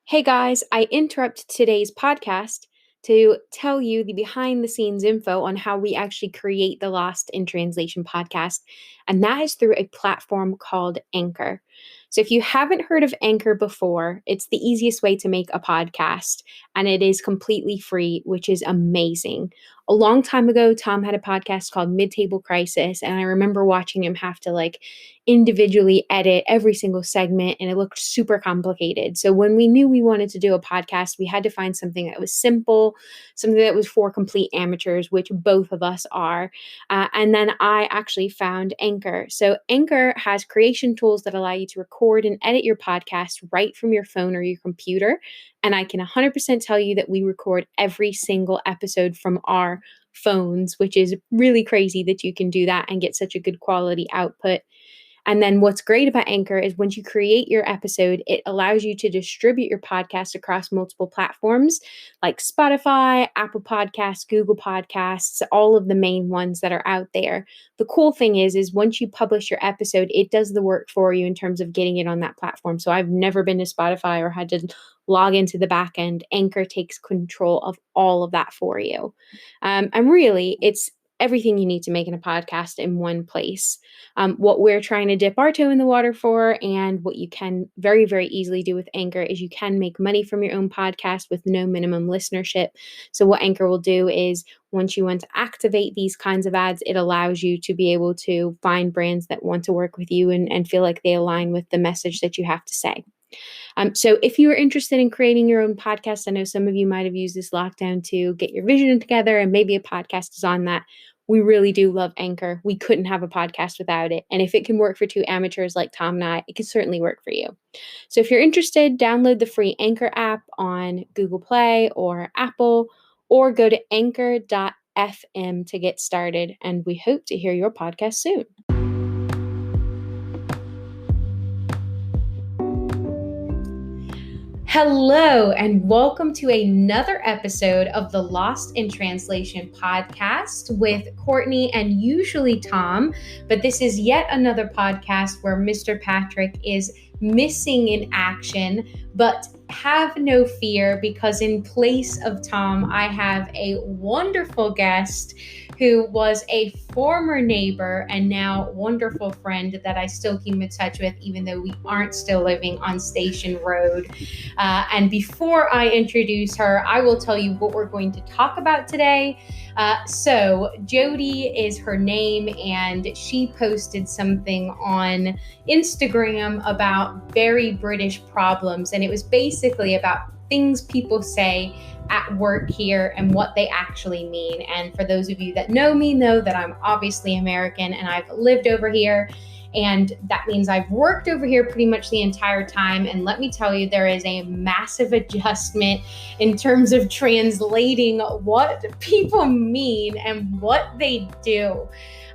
Hey guys, I interrupt today's podcast to tell you the behind the scenes info on how we actually create the Lost in Translation podcast, and that is through a platform called Anchor. So if you haven't heard of Anchor before, it's the easiest way to make a podcast, and it is completely free, which is amazing. A long time ago, Tom had a podcast called Mid-Table Crisis, and I remember watching him have to individually edit every single segment, and it looked super complicated. So when we knew we wanted to do a podcast, we had to find something that was simple, something that was for complete amateurs, which both of us are. And then I actually found Anchor. So Anchor has creation tools that allow you to record and edit your podcast right from your phone or your computer. And I can 100% tell you that we record every single episode from our phones, which is really crazy that you can do that and get such a good quality output. And then what's great about Anchor is once you create your episode, it allows you to distribute your podcast across multiple platforms like Spotify, Apple Podcasts, Google Podcasts, all of the main ones that are out there. The cool thing is once you publish your episode, it does the work for you in terms of getting it on that platform. So I've never been to Spotify or had to log into the back end. Anchor takes control of all of that for you. And really, it's everything you need to make in a podcast in one place. What we're trying to dip our toe in the water for, and what you can very, very easily do with Anchor, is you can make money from your own podcast with no minimum listenership. So what Anchor will do is once you want to activate these kinds of ads, it allows you to be able to find brands that want to work with you and feel like they align with the message that you have to say. So if you are interested in creating your own podcast, I know some of you might have used this lockdown to get your vision together, and maybe a podcast is on that. We really do love Anchor. We couldn't have a podcast without it. And if it can work for two amateurs like Tom and I, it can certainly work for you. So if you're interested, download the free Anchor app on Google Play or Apple, or go to anchor.fm to get started. And we hope to hear your podcast soon. Hello, and welcome to another episode of the Lost in Translation podcast with Courtney and usually Tom, but this is yet another podcast where Mr. Patrick is missing in action, but have no fear, because in place of Tom, I have a wonderful guest who was a former neighbor and now wonderful friend that I still keep in touch with, even though we aren't still living on Station Road. And before I introduce her, I will tell you what we're going to talk about today. So Jodie is her name, and she posted something on Instagram about very British problems. And it was basically about things people say at work here and what they actually mean. And for those of you that know me know that I'm obviously American and I've lived over here. And that means I've worked over here pretty much the entire time. And let me tell you, there is a massive adjustment in terms of translating what people mean and what they do.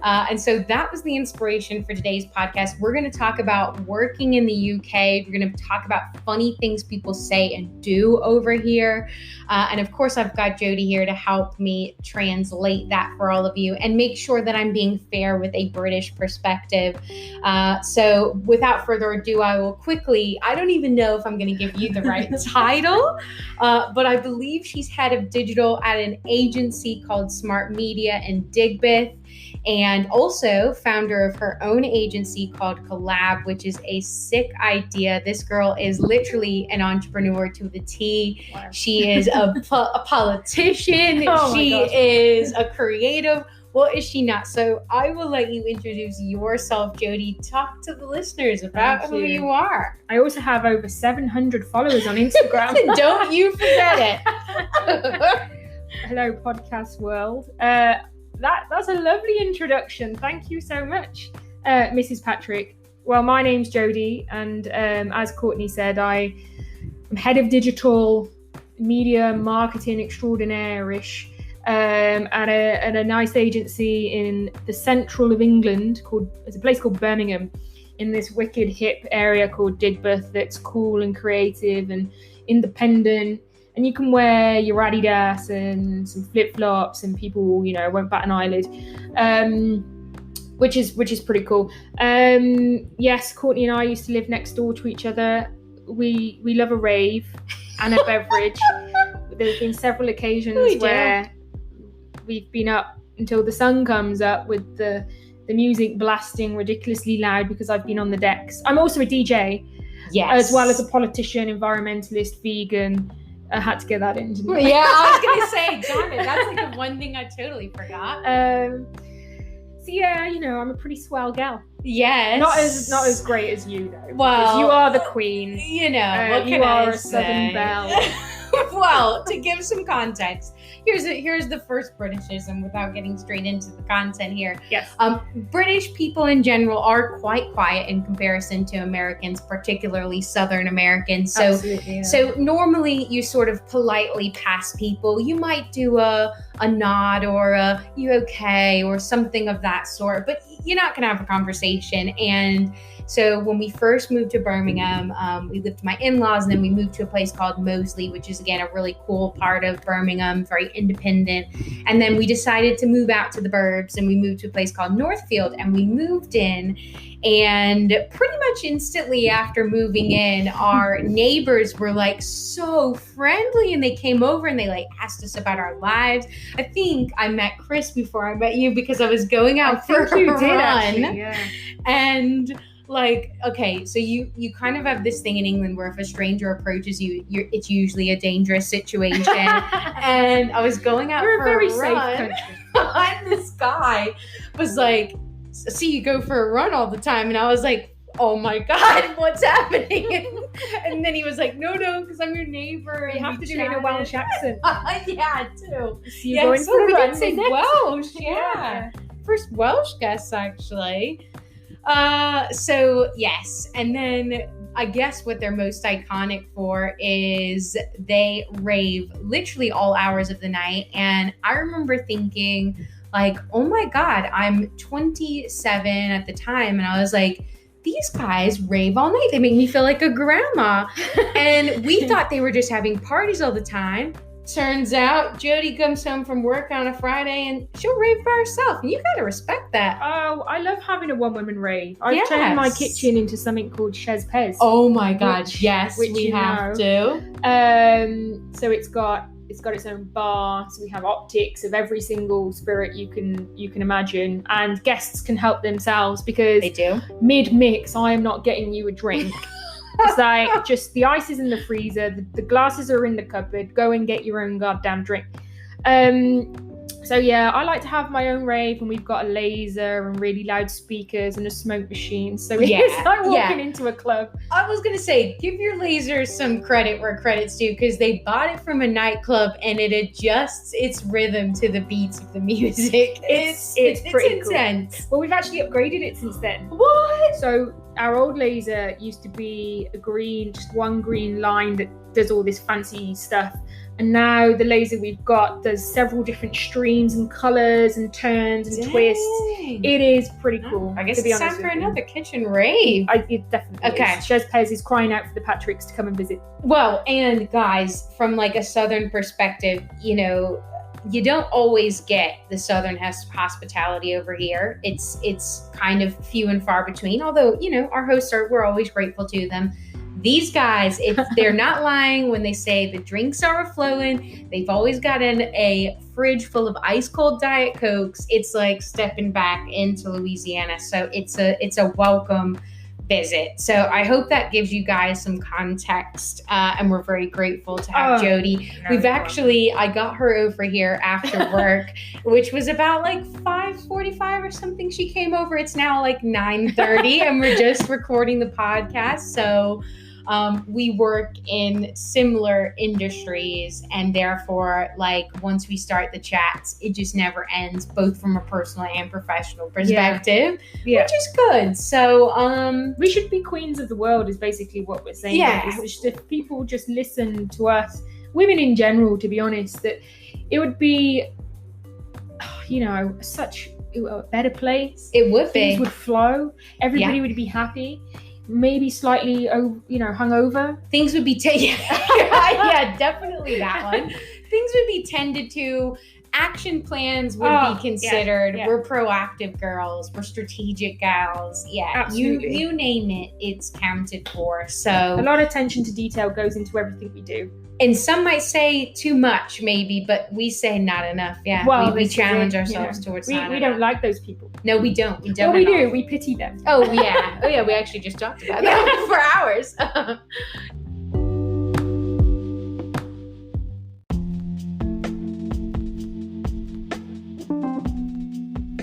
And so that was the inspiration for today's podcast. We're going to talk about working in the UK. We're going to talk about funny things people say and do over here. And of course, I've got Jodie here to help me translate that for all of you and make sure that I'm being fair with a British perspective. So without further ado, I will quickly, I don't even know if I'm going to give you the right title, but I believe she's head of digital at an agency called Smart Media in Digbeth, and also founder of her own agency called Collab, which is a sick idea. This girl is literally an entrepreneur to the T. Wow. She is a politician. She is a creative. What is she not? So I will let you introduce yourself, Jodie. Talk to the listeners about who you are. I also have over 700 followers on Instagram. Don't you forget it. Hello, podcast world. That's a lovely introduction. Thank you so much, Mrs. Patrick. Well, my name's Jodie, and as Courtney said, I am head of digital media marketing extraordinaire-ish at a nice agency in the central of England there's a place called Birmingham, in this wicked hip area called Digbeth that's cool and creative and independent. And you can wear your Adidas and some flip-flops, and people, won't bat an eyelid, which is pretty cool. Yes, Courtney and I used to live next door to each other. We love a rave. and a beverage. There's been several occasions where we've been up until the sun comes up with the music blasting ridiculously loud because I've been on the decks. I'm also a DJ, as well as a politician, environmentalist, vegan. I had to get that in, didn't I? Yeah, I was going to say, damn it, that's like the one thing I totally forgot. So yeah, you know, I'm a pretty swell gal. Yes. Not as great as you, though. Well, you are the queen. You know, what you can are I a say? Southern belle. Well, to give some context, here's the first Britishism without getting straight into the content here. Yes. British people in general are quite quiet in comparison to Americans, particularly Southern Americans. So, absolutely, yeah. So normally you sort of politely pass people. You might do a nod or a "you okay" or something of that sort, but you're not going to have a conversation. And so when we first moved to Birmingham, we lived with my in-laws, and then we moved to a place called Moseley, which is, again, a really cool part of Birmingham, very independent. And then we decided to move out to the burbs, and we moved to a place called Northfield, and we moved in. And pretty much instantly after moving in, our neighbors were like so friendly, and they came over and they like asked us about our lives. I think I met Chris before I met you because I was going out for a run. Actually, yeah. And like, okay, so you kind of have this thing in England where if a stranger approaches you, it's usually a dangerous situation. And I was going out for a very run, safe country. and this guy was like, "See you go for a run all the time," and I was like, "Oh my God, what's happening?" And then he was like, "No, because I'm your neighbor." You have to do it in a Welsh accent. Yeah, too. So you're going so for a we run did say next. Welsh. Yeah. First Welsh guest, actually. So yes, and then I guess what they're most iconic for is they rave literally all hours of the night. And I remember thinking like, oh my God, I'm 27 at the time. And I was like, these guys rave all night. They make me feel like a grandma. And we thought they were just having parties all the time. Turns out Jodie comes home from work on a Friday and she'll rave by herself. And you gotta respect that. Oh, I love having a one-woman rave. I've turned my kitchen into something called Chez Pez. Oh my God, yes, we have to. So it's got its own bar. So we have optics of every single spirit you can imagine, and guests can help themselves because they do. Mid-mix, I am not getting you a drink. It's like, just the ice is in the freezer, the glasses are in the cupboard, go and get your own goddamn drink. So yeah, I like to have my own rave, and we've got a laser and really loud speakers and a smoke machine. So it's like walking into a club. I was going to say, give your lasers some credit where credit's due, because they bought it from a nightclub and it adjusts its rhythm to the beats of the music. It's pretty intense. Cool. Well, we've actually upgraded it since then. What? So our old laser used to be just one green line that does all this fancy stuff. And now the laser we've got does several different streams and colours and turns and twists. It is pretty cool. I guess it's time for another kitchen rave. It definitely is. Chez Pez is crying out for the Patricks to come and visit. Well, and guys, from like a Southern perspective, you know, you don't always get the Southern hospitality over here. It's kind of few and far between, although, you know, our hosts we're always grateful to them. These guys, if they're not lying when they say the drinks are a-flowing, they've always got a fridge full of ice cold Diet Cokes. It's like stepping back into Louisiana. So it's a welcome visit. So I hope that gives you guys some context, and we're very grateful to have Jodie. I got her over here after work, which was about like 5:45 or something. She came over. It's now like 9:30 and we're just recording the podcast. So we work in similar industries, and therefore, like, once we start the chats, it just never ends, both from a personal and professional perspective, which is good. So we should be queens of the world is basically what we're saying. If people just listen to us, women in general, to be honest, that it would be, you know, such a better place. It would be. Things would flow. Everybody would be happy. Maybe slightly, you know, hungover. Things would be definitely that one. Things would be tended to. Action plans would be considered. We're proactive girls. We're strategic gals. Yeah, absolutely. You name it, it's counted for. So a lot of attention to detail goes into everything we do. And some might say too much, maybe, but we say not enough. Yeah, Well, we challenge ourselves towards not we enough. don't like those people. No, we don't. We don't. Well, we do. We pity them. Oh yeah. Oh yeah. We actually just talked about that for hours.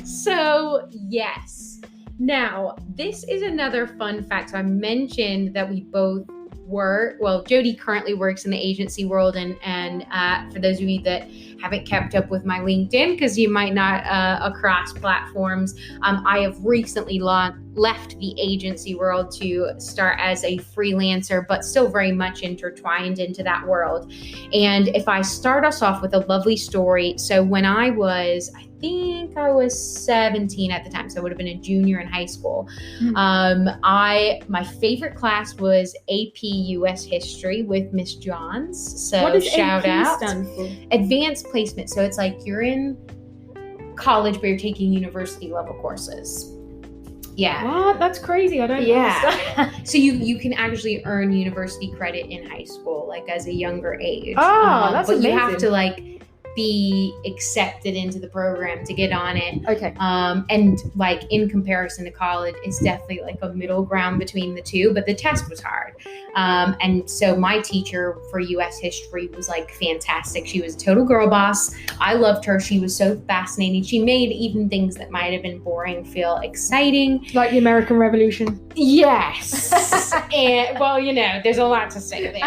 So yes. Now this is another fun fact. So I mentioned that we both Jodie currently works in the agency world, and for those of you that haven't kept up with my LinkedIn, because you might not across platforms, I have recently left the agency world to start as a freelancer, but still very much intertwined into that world. And if I start us off with a lovely story, so when I think I was 17 at the time, so I would have been a junior in high school. My favorite class was AP US History with Miss Johns. So what does shout AP out. stand for? Advanced Placement. So it's like you're in college, but you're taking university level courses. Yeah. What? That's crazy. I don't understand. So you can actually earn university credit in high school, like as a younger age. Oh, that's but amazing. You have to like be accepted into the program to get on it. Okay. And like in comparison to college, it's definitely like a middle ground between the two, but the test was hard. And so my teacher for US history was like fantastic. She was a total girl boss. I loved her. She was so fascinating. She made even things that might have been boring feel exciting. Like the American Revolution. Yes. And well, there's a lot to say there.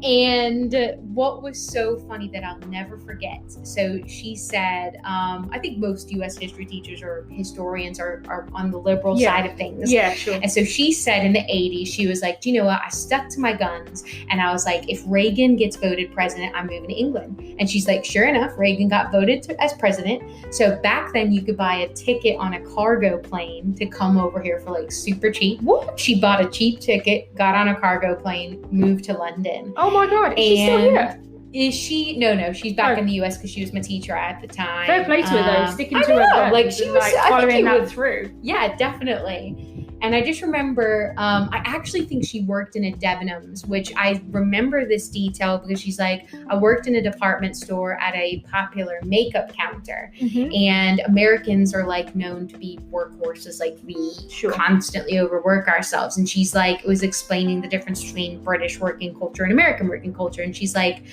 And what was so funny that I'll never forget. So she said, I think most US history teachers or historians are on the liberal side of things. Yeah, sure. And so she said in the 80s, she was like, do you know what? I stuck to my guns. And I was like, if Reagan gets voted president, I'm moving to England. And she's like, sure enough, Reagan got voted as president. So back then you could buy a ticket on a cargo plane to come over here for like super cheap. What? She bought a cheap ticket, got on a cargo plane, moved to London. Oh my God. Is she still here? Is she? No, she's back in the US because she was my teacher at the time. Fair play to her though, sticking to her guns. Like she was following that through. Yeah, definitely. And I just remember, I actually think she worked in a Debenhams, which I remember this detail because she's like, I worked in a department store at a popular makeup counter. Mm-hmm. And Americans are like known to be workhorses, like we constantly overwork ourselves. And she's like, was explaining the difference between British working culture and American working culture. And she's like,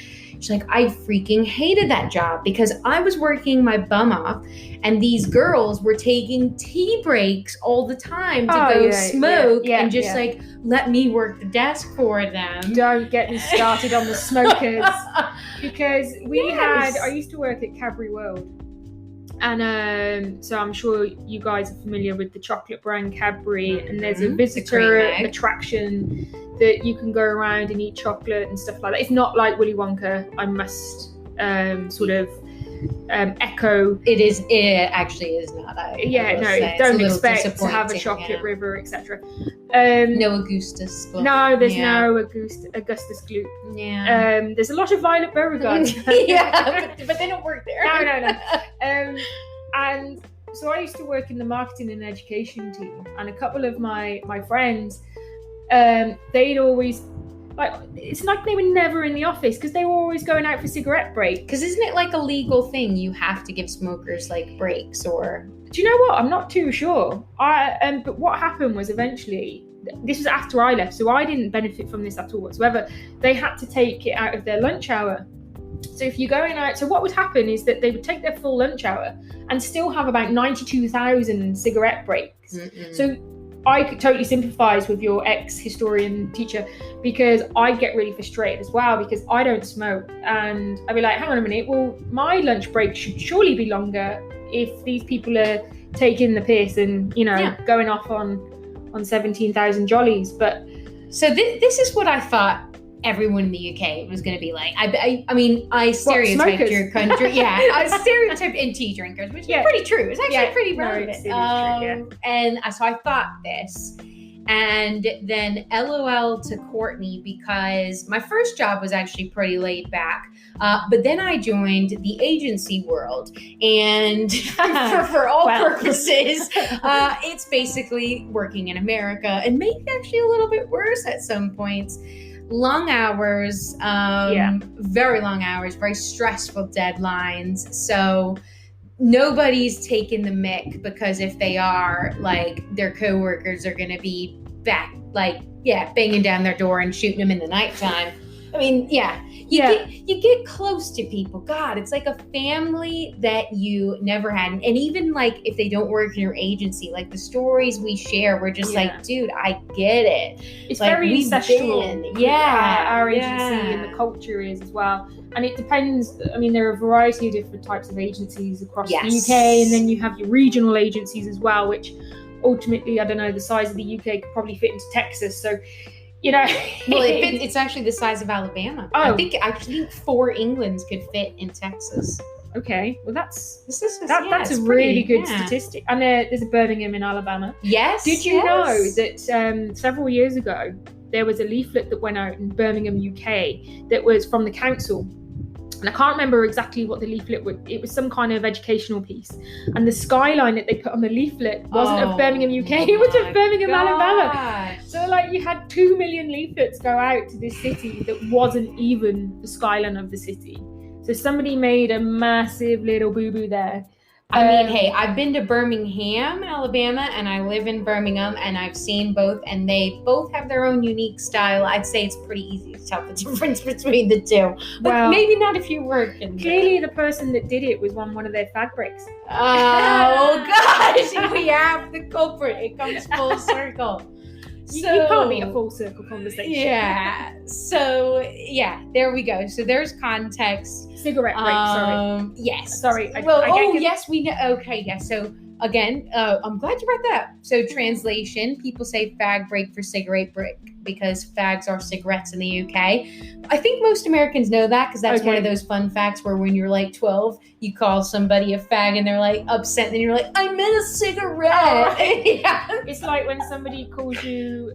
I freaking hated that job because I was working my bum off and these girls were taking tea breaks all the time to go smoke and just like, let me work the desk for them. Don't get me started on the smokers because I used to work at Cadbury World. And so I'm sure you guys are familiar with the chocolate brand Cadbury, and there's a visitor attraction that you can go around and eat chocolate and stuff like that. It's not like Willy Wonka, I must echo. It actually is not. Don't expect to have a chocolate river, etc. No Augustus. No, there's no Augustus Gloop. Yeah. There's a lot of Violet Beauregarde. but they don't work there. No. And so I used to work in the marketing and education team, and a couple of my friends, they'd always, it's like they were never in the office because they were always going out for cigarette breaks. Because isn't it like a legal thing? You have to give smokers like breaks or... Do you know what? I'm not too sure. But what happened was eventually, this was after I left, so I didn't benefit from this at all whatsoever. They had to take it out of their lunch hour. So if you're going out, so what would happen is that they would take their full lunch hour and still have about 92,000 cigarette breaks. Mm-mm. So I could totally sympathise with your ex-historian teacher because I get really frustrated as well because I don't smoke, and I'd be like, hang on a minute, well, my lunch break should surely be longer if these people are taking the piss and, going off on 17,000 jollies. But so this is what I thought everyone in the UK was going to be like. I mean, I stereotyped your country. Yeah, I stereotyped in tea drinkers, which is pretty true. It's actually pretty relevant. And so I thought this. And then LOL to Courtney because my first job was actually pretty laid back. But then I joined the agency world. And for all purposes, it's basically working in America and maybe actually a little bit worse at some points. long hours, very long hours, very stressful deadlines. So nobody's taking the mick, because if they are, like, their coworkers are going to be back, like, banging down their door and shooting them in the nighttime. I mean, you get close to people. God, it's like a family that you never had. And even, like, if they don't work in your agency, like, the stories we share, we're just like, dude, I get it. It's like, very ancestral. Our agency and the yeah. culture is as well. And it depends. I mean, there are a variety of different types of agencies across the UK, and then you have your regional agencies as well, which ultimately, I don't know, the size of the UK could probably fit into Texas. So, you know, well, it's actually the size of Alabama. I think 4 Englands could fit in Texas. Okay, well that's a really good statistic. And there's a Birmingham in Alabama. Yes. Did you know that several years ago there was a leaflet that went out in Birmingham, UK, that was from the council? And I can't remember exactly what the leaflet was. It was some kind of educational piece. And the skyline that they put on the leaflet wasn't of Birmingham, UK. It was of Birmingham, Alabama. So, like, you had 2 million leaflets go out to this city that wasn't even the skyline of the city. So somebody made a massive little boo-boo there. I mean, hey, I've been to Birmingham, Alabama, and I live in Birmingham, and I've seen both, and they both have their own unique style. I'd say it's pretty easy to tell the difference between the two, but maybe not if you work in there. Clearly, the person that did it was on one of their fag breaks. Oh, gosh, we have the culprit. It comes full circle. So, you can't be a full circle conversation. Yeah. So, there we go. So there's context. Cigarette break, sorry. Yes. Sorry. Yes, we know. Okay, yes. So, again, I'm glad you brought that up. So, translation, people say fag break for cigarette break because fags are cigarettes in the UK. I think most Americans know that, because that's one of those fun facts where when you're like 12, you call somebody a fag and they're like upset, and then you're like, I meant a cigarette. Oh, It's like when somebody calls you,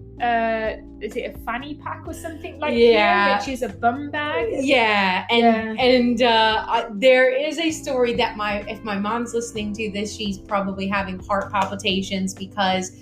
is it a fanny pack or something like that, which is a bum bag? Yeah, and there is a story that if my mom's listening to this, she's probably having heart palpitations, because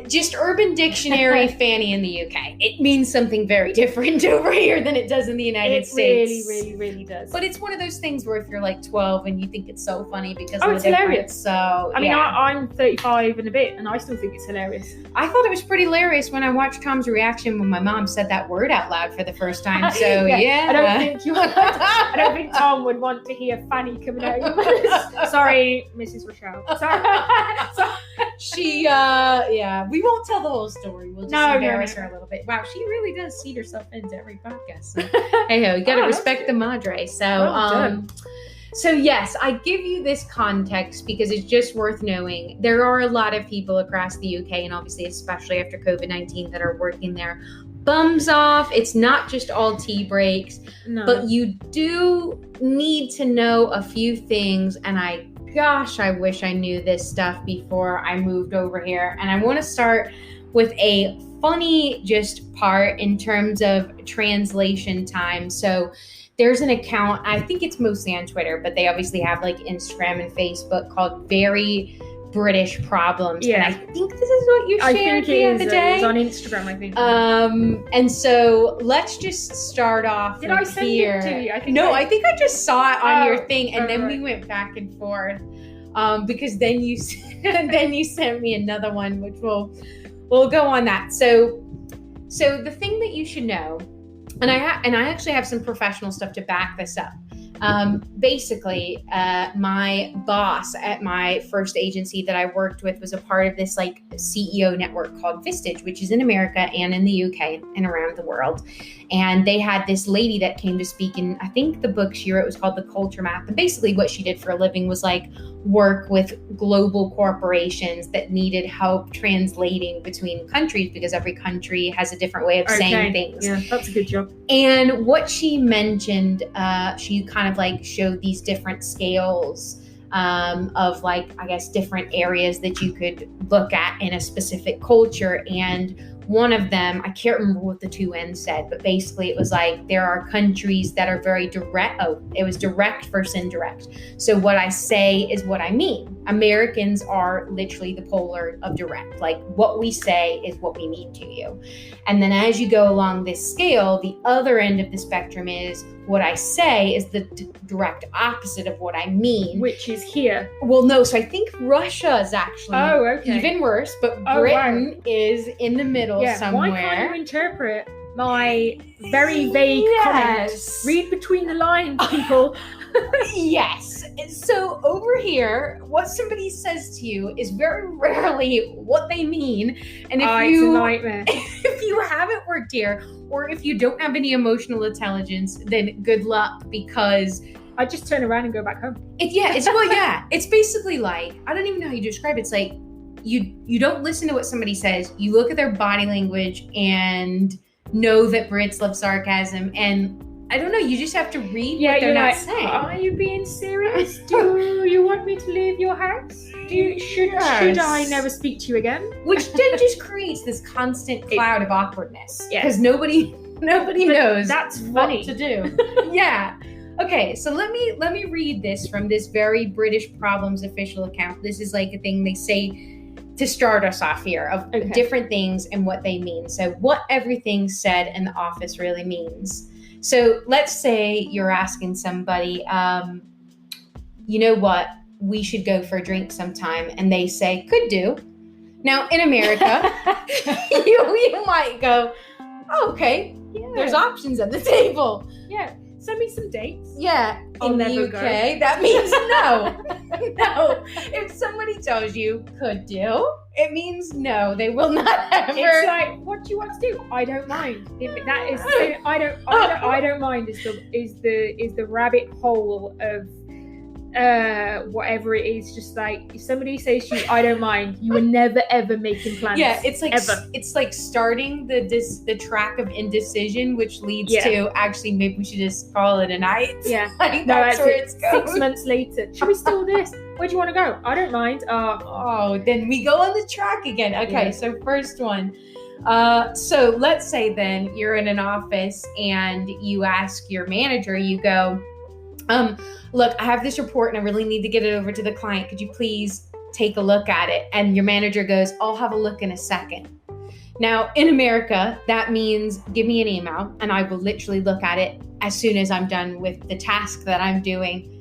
just Urban Dictionary fanny in the UK, it means something very different over here than it does in the United States. It really does. But it's one of those things where if you're like 12 and you think it's so funny because it's hilarious. So I mean, I'm 35 and a bit, and I still think it's hilarious. I thought it was pretty hilarious when I watched Tom's reaction when my mom said that word out loud for the first time. So I don't think Tom would want to hear fanny coming out of your mouth. Sorry, Mrs. Rochelle. Sorry. She we won't tell the whole story. We'll just embarrass her a little bit. Wow, she really does seed herself into every podcast. So, hey-ho, you gotta respect the madre. So so yes, I give you this context because it's just worth knowing. There are a lot of people across the UK, and obviously especially after COVID-19, that are working their bums off. It's not just all tea breaks, but you do need to know a few things, and I wish I knew this stuff before I moved over here. And I want to start with a funny just part in terms of translation time. So there's an account, I think it's mostly on Twitter, but they obviously have like Instagram and Facebook, called Very British Problems. Yeah. And I think this is what you shared the other day. It was on Instagram, I think. And so let's just start off Did I send it to you? I think I just saw it on your thing, and then we went back and forth. Because then you sent me another one, which we'll go on that. So the thing that you should know, and I actually have some professional stuff to back this up. Basically, my boss at my first agency that I worked with was a part of this like CEO network called Vistage, which is in America and in the UK and around the world. And they had this lady that came to speak, and I think the book she wrote was called The Culture Map. And basically what she did for a living was like work with global corporations that needed help translating between countries, because every country has a different way of saying things. Yeah, that's a good job. And what she mentioned, she kind of like showed these different scales of like, I guess, different areas that you could look at in a specific culture. And one of them, I can't remember what the two ends said, but basically it was like, there are countries that are very direct. Oh, it was direct versus indirect. So what I say is what I mean. Americans are literally the polar of direct. Like, what we say is what we mean to you. And then as you go along this scale, the other end of the spectrum is what I say is the direct opposite of what I mean. Which is here. Well, no. So I think Russia is actually even worse, but Britain is in the middle somewhere. Why can't you interpret my very vague comment? Read between the lines, people. Yes. So over here, what somebody says to you is very rarely what they mean. And if it's a nightmare. If you haven't worked here, or if you don't have any emotional intelligence, then good luck, because I just turn around and go back home. It's basically like, I don't even know how you describe it. It's like you don't listen to what somebody says. You look at their body language and know that Brits love sarcasm, and I don't know, you just have to read what they're not saying. Are you being serious? Do you want me to leave your house? Should I never speak to you again? Which then just creates this constant cloud of awkwardness. Because nobody knows that's funny what to do. Yeah. Okay, so let me read this from this very British Problems official account. This is like a thing they say to start us off here of different things and what they mean. So what everything said in the office really means. So let's say you're asking somebody, you know what, we should go for a drink sometime. And they say, could do. Now, in America, you might go, oh, okay, there's options at the table. Yeah, send me some dates. Yeah, in the UK, that means no. No. If somebody tells you could do, it means no. They will not ever. It's like, what do you want to do? I don't mind. If that is, I don't mind. Is the rabbit hole of whatever it is. Just like, if somebody says to you, I don't mind, you are never ever making plans. Yeah, it's like ever. It's like starting the track of indecision, which leads to actually maybe we should just call it a night. Yeah, like, that's where it's going. 6 months later, should we still do this? Where do you want to go? I don't mind. Then we go on the track again. Okay, so first one. So let's say then you're in an office and you ask your manager, you go, look, I have this report and I really need to get it over to the client. Could you please take a look at it? And your manager goes, I'll have a look in a second. Now, in America, that means give me an email and I will literally look at it as soon as I'm done with the task that I'm doing.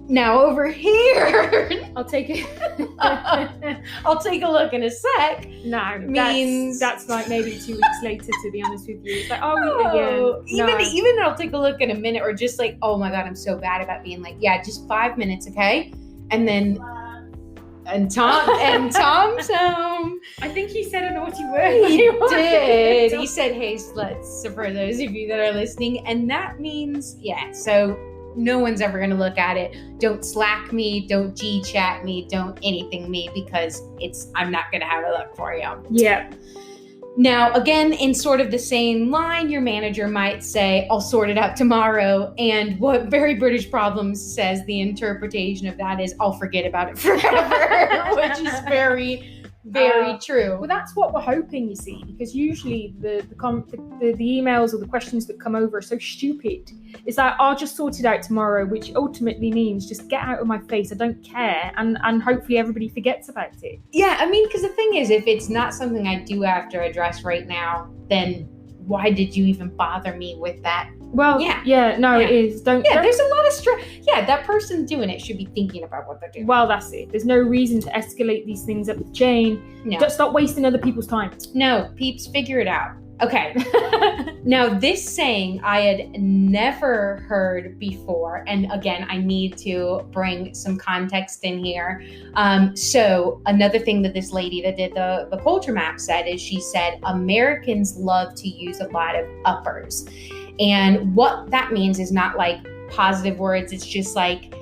Now over here, I'll take it. I'll take a look in a sec. No, means that's like maybe 2 weeks later, to be honest with you. It's like, even I'll take a look in a minute, or just like, oh my God, I'm so bad about being like, yeah, just 5 minutes, okay? And then Tom's home. I think he said a naughty word. He did. He said, hey, sluts, for those of you that are listening. And that means, so no one's ever going to look at it. Don't Slack me, don't G-chat me, don't anything me, because I'm not going to have a look for you. Yeah. Now, again, in sort of the same line, your manager might say, I'll sort it out tomorrow. And what Very British Problems says, the interpretation of that is, I'll forget about it forever, which is very, very true. Well, that's what we're hoping, you see, because usually the emails or the questions that come over are so stupid. It's like, I'll just sort it out tomorrow, which ultimately means just get out of my face. I don't care. And hopefully everybody forgets about it. Yeah, I mean, because the thing is, if it's not something I do have to address right now, then why did you even bother me with that? Well, it is. Don't. There's a lot of stress. Yeah, that person doing it should be thinking about what they're doing. Well, that's it. There's no reason to escalate these things up the chain. No. Just stop wasting other people's time. No, peeps, figure it out. Okay. Now, this saying I had never heard before. And again, I need to bring some context in here. So another thing that this lady that did the culture map said is, she said, Americans love to use a lot of uppers. And what that means is not like positive words. It's just like,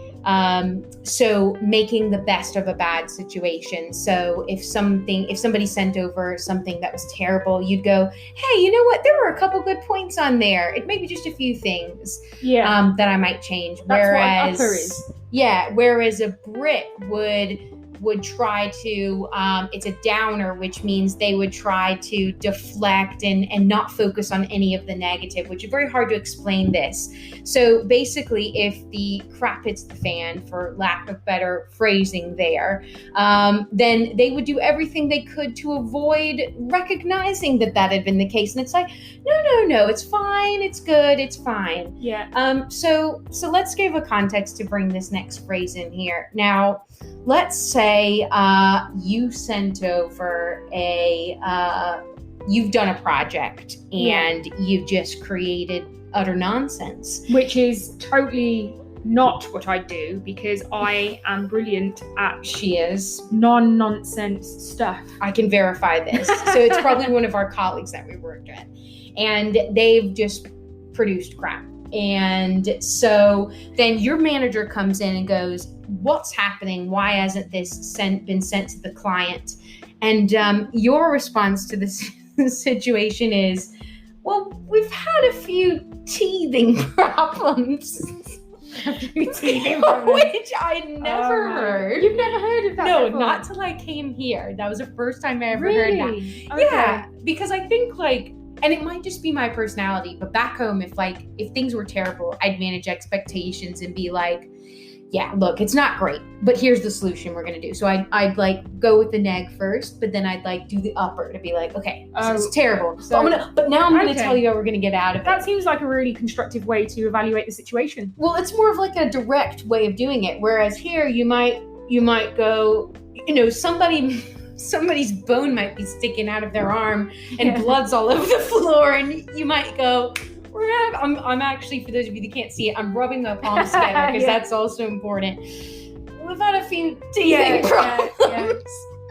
so making the best of a bad situation. So if somebody sent over something that was terrible, you'd go, hey, you know what? There were a couple good points on there. It may be just a few things that I might change. That's what an upper is. Yeah. Whereas a Brit would would try to, it's a downer, which means they would try to deflect and not focus on any of the negative, which is very hard to explain this. So basically, if the crap hits the fan, for lack of better phrasing there, then they would do everything they could to avoid recognizing that had been the case. And it's like, no, it's fine, it's good, it's fine. Yeah. So let's give a context to bring this next phrase in here. Now, let's say you sent over you've done a project and you've just created utter nonsense. Which is totally not what I do, because I am brilliant at She is non-nonsense stuff. I can verify this. So it's probably one of our colleagues that we worked with, and they've just produced crap. And so then your manager comes in and goes, what's happening? Why hasn't this been sent to the client? And your response to this situation is, well, we've had a few teething problems. Which I never heard. You've never heard of that before? Not till I came here. That was the first time I ever Really? heard that. Okay. Yeah, because I think and it might just be my personality, but back home, if things were terrible, I'd manage expectations and be like, yeah, look, it's not great, but here's the solution we're going to do. So I'd go with the neg first, but then I'd do the upper to be like, okay, so it's terrible. So, but now I'm going to tell you how we're going to get out of it. That seems like a really constructive way to evaluate the situation. Well, it's more of a direct way of doing it. Whereas here you might go, somebody's bone might be sticking out of their arm and blood's all over the floor, and you might go, I'm actually, for those of you that can't see it, I'm rubbing my palms together because that's also important. We've had a few teething problems.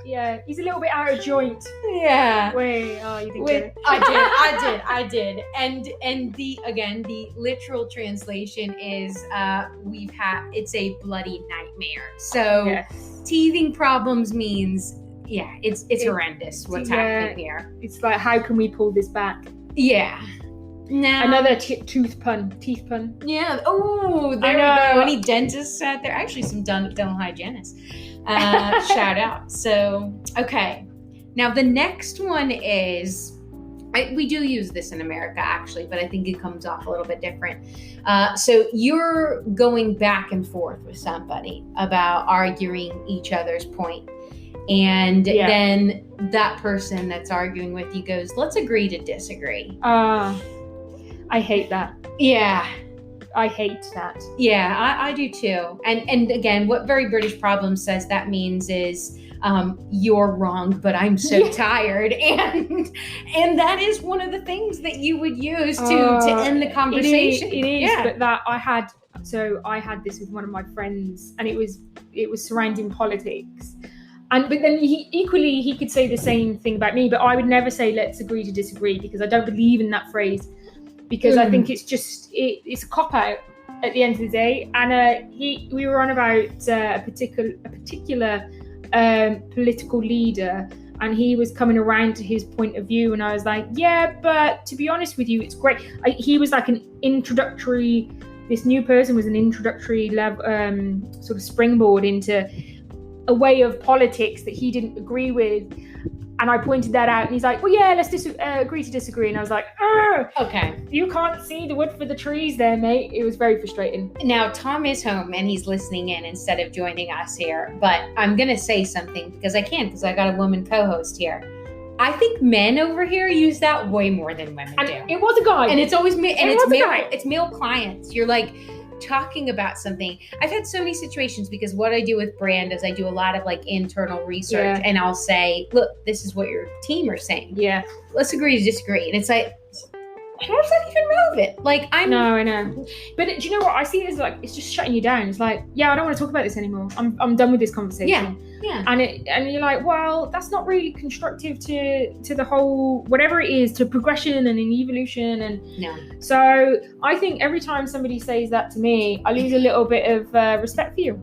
Yeah, he's a little bit out of joint. Yeah. Wait, you think I did. And the literal translation is it's a bloody nightmare. So teething problems means it's horrendous what's happening here. It's like, how can we pull this back? Yeah. Now, another teeth pun. Yeah. Oh, there we go. Any dentists out there? Actually, some dental hygienists. Shout out. So, okay. Now, the next one is, we do use this in America, actually, but I think it comes off a little bit different. So you're going back and forth with somebody about arguing each other's point. And then that person that's arguing with you goes, let's agree to disagree. I hate that. Yeah. I hate that. Yeah, I do too. And again, what Very British Problem says that means is, you're wrong, but I'm so tired. And that is one of the things that you would use to end the conversation. It is, but I had this with one of my friends, and it was surrounding politics. But then he could say the same thing about me, but I would never say let's agree to disagree, because I don't believe in that phrase, because I think it's just it's a cop out at the end of the day. And we were on about a particular political leader, and he was coming around to his point of view, and I was like, yeah, but to be honest with you, it's great. He was like this new person was an introductory level, sort of springboard into a way of politics that he didn't agree with. And I pointed that out, and he's like, well, yeah, let's agree to disagree. And I was like, okay, you can't see the wood for the trees there, mate. It was very frustrating. Now, Tom is home and he's listening in instead of joining us here, but I'm going to say something because I got a woman co-host here. I think men over here use that way more than women do. It was a guy. And it's always it's male clients. You're like talking about something. I've had so many situations, because what I do with brand is I do a lot of internal research, and I'll say, look, this is what your team are saying. Yeah. Let's agree to disagree. And it's like, how is that even relevant? I know. But do you know what? I see it as it's just shutting you down. It's like, I don't want to talk about this anymore. I'm done with this conversation. Yeah. And you're like, well, that's not really constructive to the whole, whatever it is, to progression and an evolution. And no. So I think every time somebody says that to me, I lose a little bit of respect for you.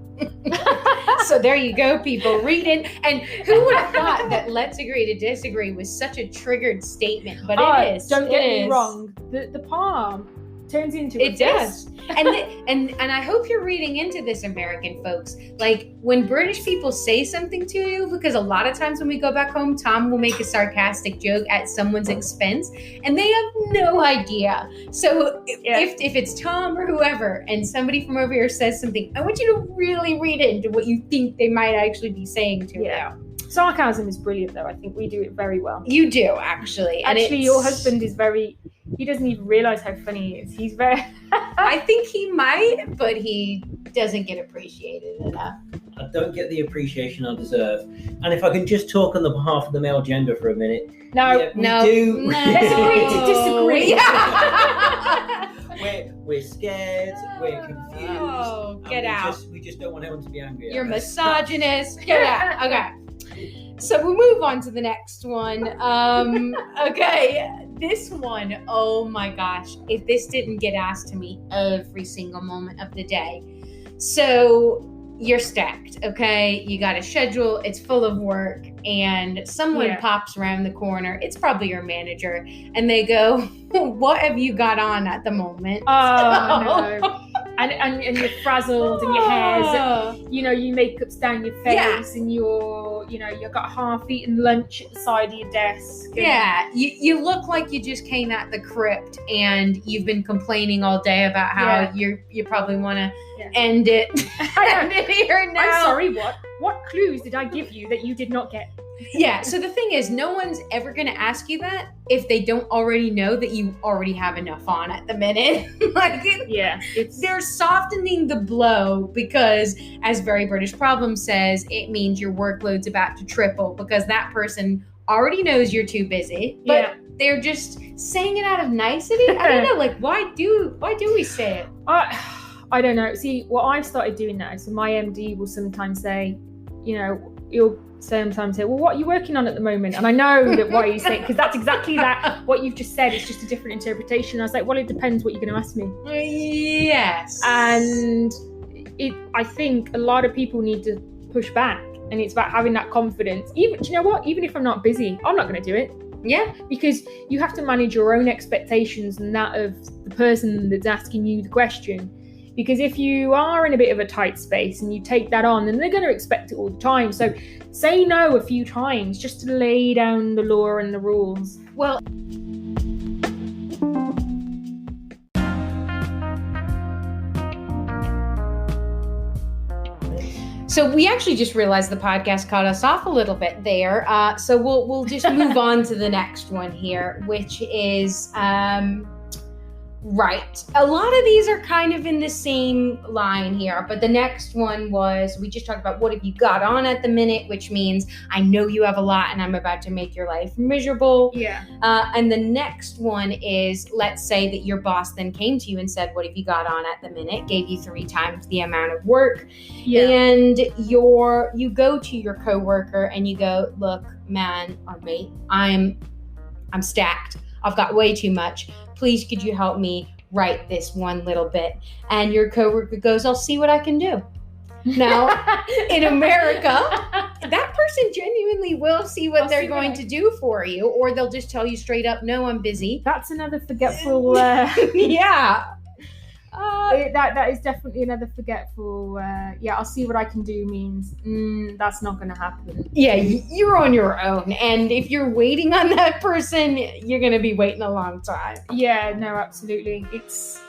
So there you go, people. Read it. And who would have thought that let's agree to disagree was such a triggered statement? But it is. Don't get me wrong. The palm turns into it does. And I hope you're reading into this, American folks. Like, when British people say something to you, because a lot of times when we go back home, Tom will make a sarcastic joke at someone's expense, and they have no idea. So if it's Tom or whoever, and somebody from over here says something, I want you to really read into what you think they might actually be saying to you. Sarcasm is brilliant, though. I think we do it very well. You do, actually. Actually, your husband is he doesn't even realize how funny he is. He's very... I think he might, but he doesn't get appreciated enough. I don't get the appreciation I deserve. And if I can just talk on the behalf of the male gender for a minute. No. Let's agree to disagree. We're scared, we're confused. Oh, get out. We just don't want anyone to be angry. You're misogynist. Get out. Okay. So we'll move on to the next one. Okay, this one, oh my gosh, if this didn't get asked to me every single moment of the day. So you're stacked, okay? You got a schedule, it's full of work, and someone pops around the corner. It's probably your manager, and they go, what have you got on at the moment? Oh, no. And you're frazzled, and your hair's, your makeup's down your face, and you've got half-eaten lunch at the side of your desk. Yeah, you look like you just came at the crypt, and you've been complaining all day about how you probably want to end it. End it here now. I'm sorry, what clues did I give you that you did not get? Yeah, so the thing is, no one's ever going to ask you that if they don't already know that you already have enough on at the minute. They're softening the blow because, as Very British Problem says, it means your workload's about to triple because that person already knows you're too busy, but they're just saying it out of nicety. I don't know, like, why do we say it? I don't know. See, what I've started doing now, so my MD will sometimes say, he'll sometimes say, well, what are you working on at the moment? And I know that what he's saying, because that's exactly that, what you've just said, it's just a different interpretation. I was like, well, it depends what you're going to ask me. Yes. And I think a lot of people need to push back, and it's about having that confidence. Even, do you know what? Even if I'm not busy, I'm not going to do it. Yeah. Because you have to manage your own expectations and that of the person that's asking you the question. Because if you are in a bit of a tight space and you take that on, then they're going to expect it all the time. So say no a few times just to lay down the law and the rules. Well, so we actually just realized the podcast cut us off a little bit there. So we'll just move on to the next one here, which is... Right. A lot of these are kind of in the same line here, but the next one was, we just talked about what have you got on at the minute, which means I know you have a lot and I'm about to make your life miserable. Yeah. And the next one is, let's say that your boss then came to you and said, what have you got on at the minute? Gave you 3 times the amount of work. Yeah. And you go to your coworker and you go, look, man or mate, I'm stacked. I've got way too much. Please, could you help me write this one little bit? And your coworker goes, I'll see what I can do. Now, in America, that person genuinely will see what they're going to do for you, or they'll just tell you straight up, no, I'm busy. That's another forgetful... Yeah. That is definitely another forgetful, I'll see what I can do means, that's not going to happen. Yeah, you're on your own. And if you're waiting on that person, you're going to be waiting a long time. Yeah, no, absolutely. It's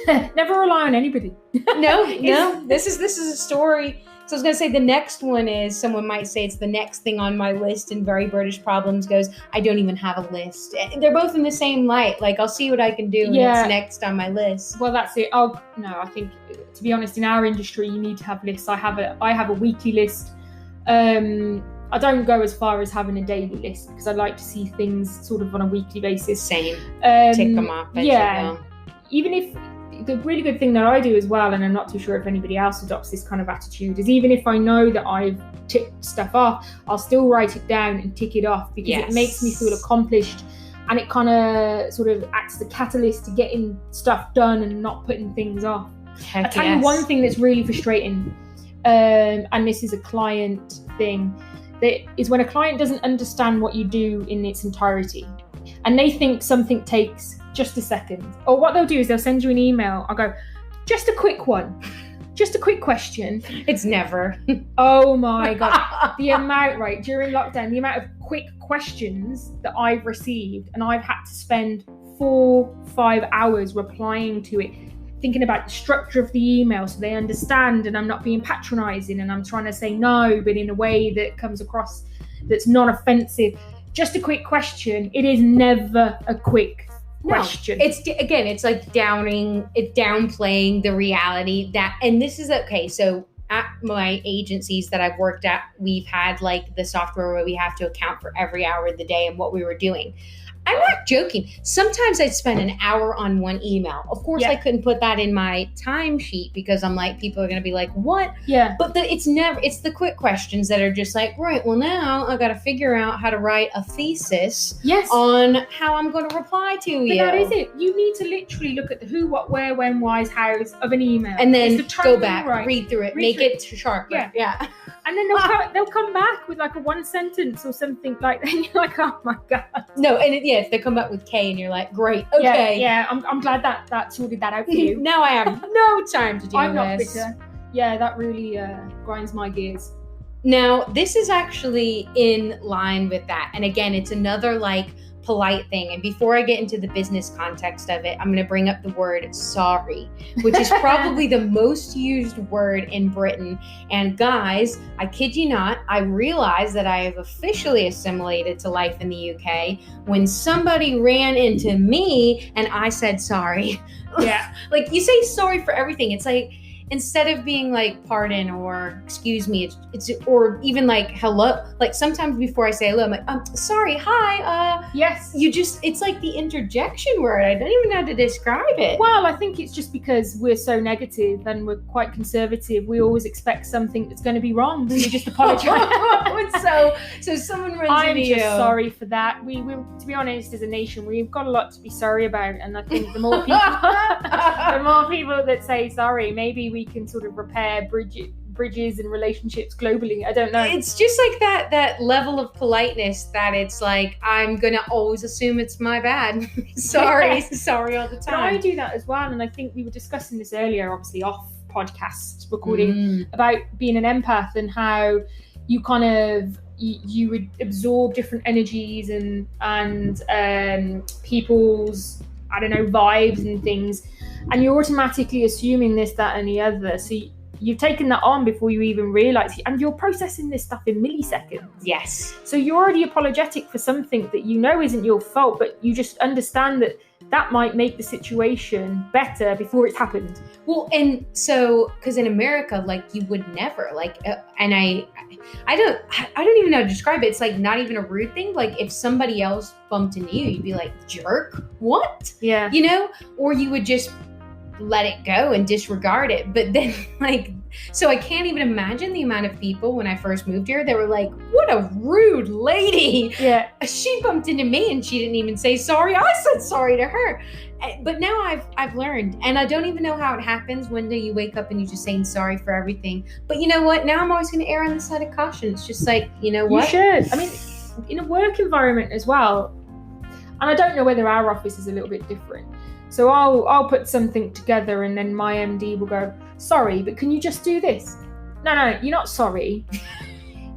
never rely on anybody. No. This is a story. So I was going to say the next one is, someone might say it's the next thing on my list, and Very British Problems goes, I don't even have a list. They're both in the same light. Like, I'll see what I can do, and it's next on my list. Well, that's it. Oh, no, I think, to be honest, in our industry, you need to have lists. I have a weekly list. I don't go as far as having a daily list because I like to see things sort of on a weekly basis. Same. Tick them off. Even if... The really good thing that I do as well, and I'm not too sure if anybody else adopts this kind of attitude, is even if I know that I've ticked stuff off, I'll still write it down and tick it off because it makes me feel accomplished, and it kind of sort of acts as a catalyst to getting stuff done and not putting things off. I'll tell you one thing that's really frustrating, and this is a client thing, that is when a client doesn't understand what you do in its entirety, and they think something takes just a second. Or what they'll do is they'll send you an email. I'll go, just a quick one. Just a quick question. It's never. Oh my God. The amount, right, during lockdown, the amount of quick questions that I've received, and I've had to spend 4-5 hours replying to it, thinking about the structure of the email so they understand and I'm not being patronizing and I'm trying to say no, but in a way that comes across that's non-offensive. Just a quick question. It is never a quick question. It's like downplaying the reality that, and this is okay. So at my agencies that I've worked at, we've had like the software where we have to account for every hour of the day and what we were doing. I'm not joking. Sometimes I'd spend an hour on one email. Of course, I couldn't put that in my timesheet because I'm like, people are going to be like, what? Yeah. But it's the quick questions that are just like, right, well, now I got to figure out how to write a thesis on how I'm going to reply to you. But that is it. You need to literally look at the who, what, where, when, why's, how's of an email. And then go back, read through it, make it sharper. Yeah. And then they'll come back with like a one sentence or something like that. And you're like, oh my God. No, and if they come back with K and you're like, great, okay. Yeah, I'm glad that sorted that out for you. Now I have no time to do I'm not bitter. Yeah, that really grinds my gears. Now, this is actually in line with that. And again, it's another like polite thing. And before I get into the business context of it, I'm going to bring up the word sorry, which is probably the most used word in Britain. And guys, I kid you not, I realize that I have officially assimilated to life in the UK when somebody ran into me and I said sorry. Yeah. Like you say sorry for everything. It's like, instead of being like pardon or excuse me, it's or even like hello. Like sometimes before I say hello, I'm like, sorry, hi. Yes. It's like the interjection word. I don't even know how to describe it. Well, I think it's just because we're so negative and we're quite conservative. We always expect something that's going to be wrong. So we just apologize. so someone runs into you. I'm just sorry for that. We to be honest, as a nation, we've got a lot to be sorry about. And I think the more people, that say sorry, maybe we can sort of repair bridges and relationships globally. I don't know. It's just like that level of politeness that it's like, I'm gonna always assume it's my bad. Sorry all the time. But I do that as well, and I think we were discussing this earlier, obviously off podcast recording, about being an empath and how you kind of you would absorb different energies and people's, I don't know, vibes and things. And you're automatically assuming this, that, and the other. So you've taken that on before you even realise. And you're processing this stuff in milliseconds. Yes. So you're already apologetic for something that you know isn't your fault, but you just understand that might make the situation better before it's happened. Well, and so, because in America, like, you would never, like, and I don't even know how to describe it. It's like not even a rude thing. Like if somebody else bumped into you, you'd be like, jerk, what? Yeah. You know, or you would just let it go and disregard it. But then like, so I can't even imagine the amount of people when I first moved here, they were like, what a rude lady. Yeah. She bumped into me and she didn't even say sorry. I said sorry to her. But now I've learned, and I don't even know how it happens. One day you wake up and you're just saying sorry for everything. But you know what? Now I'm always going to err on the side of caution. It's just like, you know what? You should. I mean, in a work environment as well, and I don't know whether our office is a little bit different. So I'll put something together and then my MD will go, sorry, but can you just do this? No, you're not sorry.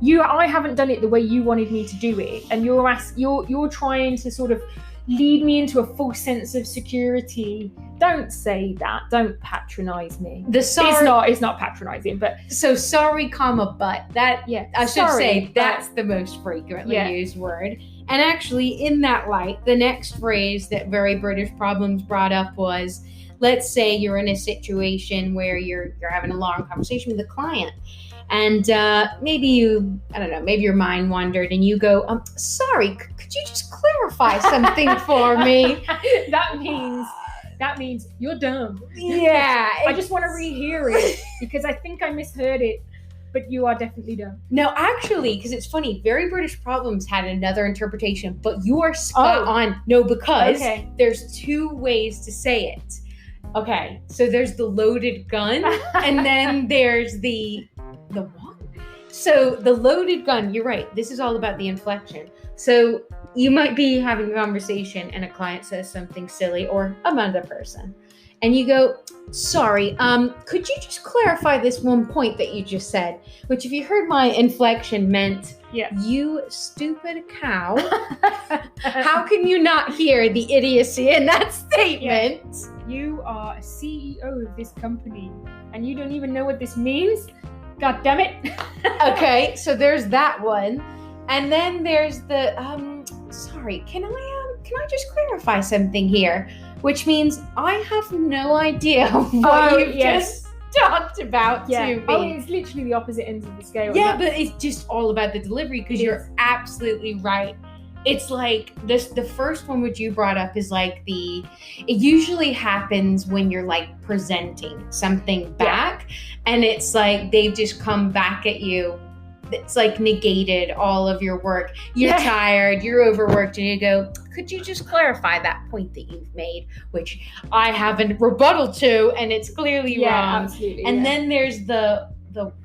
I haven't done it the way you wanted me to do it. And you're trying to sort of lead me into a false sense of security. Don't say that. Don't patronize me. It's not patronizing, but so sorry, but that, I should say that's the most frequently used word. And actually, in that light, the next phrase that Very British Problems brought up was, let's say you're in a situation where you're having a long conversation with a client, and maybe your mind wandered, and you go, sorry, could you just clarify something for me? That means you're dumb. Yeah. I just want to rehear it because I think I misheard it. But you are definitely dumb. No, actually, because it's funny, Very British Problems had another interpretation, but you are spot on. No, because there's two ways to say it. Okay, so there's the loaded gun, and then there's the what? So the loaded gun, you're right. This is all about the inflection. So you might be having a conversation and a client says something silly, or another person, and you go, sorry, could you just clarify this one point that you just said? Which, if you heard my inflection, meant, you stupid cow. How can you not hear the idiocy in that statement? Yeah. You are a CEO of this company and you don't even know what this means? God damn it. Okay, so there's that one. And then there's the, sorry, can I just clarify something here? Which means I have no idea what you've just talked about to me. Oh, it's literally the opposite ends of the scale. Yeah, but it's just all about the delivery, because you're absolutely right. It's like this, the first one which you brought up is like it usually happens when you're like presenting something back, and it's like they've just come back at you. It's like negated all of your work. You're tired, you're overworked, and you go, could you just clarify that point that you've made, which I have a rebuttal to, and it's clearly wrong. Absolutely, and then there's the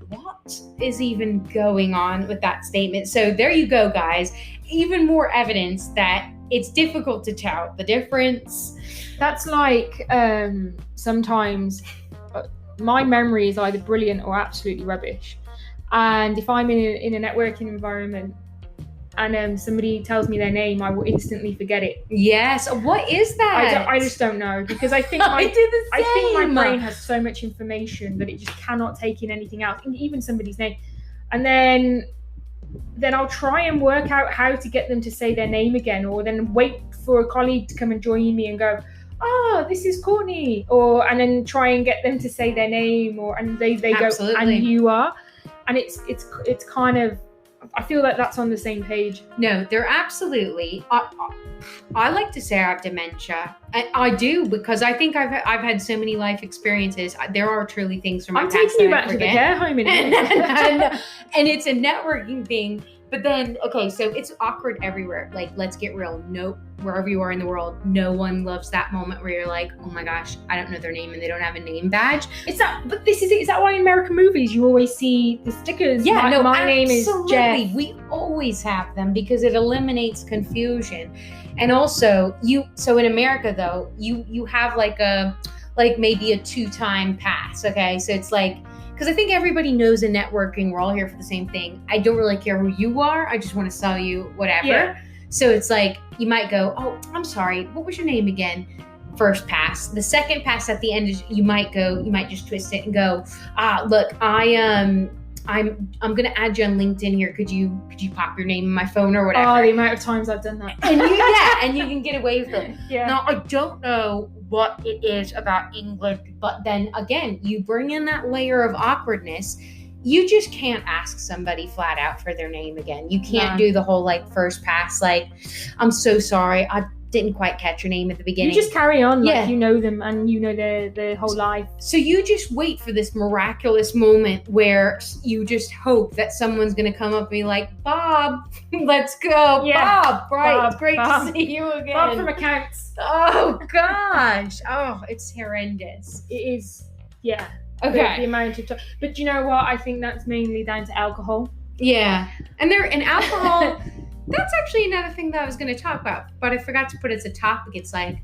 what is even going on with that statement. So there you go, guys. Even more evidence that it's difficult to tell the difference. That's like sometimes my memory is either brilliant or absolutely rubbish. And if I'm in a networking environment and somebody tells me their name, I will instantly forget it. Yes. What is that? I just don't know, because I think I think my brain has so much information that it just cannot take in anything else, even somebody's name. And then I'll try and work out how to get them to say their name again, or then wait for a colleague to come and join me and go, oh, this is Courtney, and then try and get them to say their name, and they go, and you are. And it's kind of, I feel like that's on the same page. No, they're absolutely. I like to say I have dementia. I do, because I think I've had so many life experiences. There are truly things from my past that I forget. I'm taking you back to the care home in and it's a networking thing. But then, okay, so it's awkward everywhere. Like, let's get real. No, wherever you are in the world, no one loves that moment where you're like, oh my gosh, I don't know their name and they don't have a name badge. But this is it. Is that why in American movies you always see the stickers? Yeah, my name is Jeff. We always have them because it eliminates confusion. And also, so in America though, you have like maybe a 2-time pass. Okay, so it's like, because I think everybody knows in networking, we're all here for the same thing. I don't really care who you are. I just want to sell you whatever. Yeah. So it's like, you might go, oh, I'm sorry, what was your name again? First pass. The second pass at the end is you might just twist it and go, look, I'm going to add you on LinkedIn here. Could you pop your name in my phone or whatever? Oh, the amount of times I've done that. And you can get away with it. Yeah. Now, I don't know what it is about England, but then again, you bring in that layer of awkwardness. You just can't ask somebody flat out for their name again. You can't do the whole like first pass, like, I'm so sorry, I didn't quite catch your name at the beginning. You just carry on like you know them and you know their whole life. So you just wait for this miraculous moment where you just hope that someone's going to come up and be like, Bob, let's go. Yeah. Bob, right. Bob, it's great to see you again. Bob from accounts. Oh, gosh. Oh, it's horrendous. It is. Yeah. Okay. The amount of time. But you know what? I think that's mainly down to alcohol. Yeah. And alcohol... That's actually another thing that I was going to talk about, but I forgot to put it as a topic. It's like,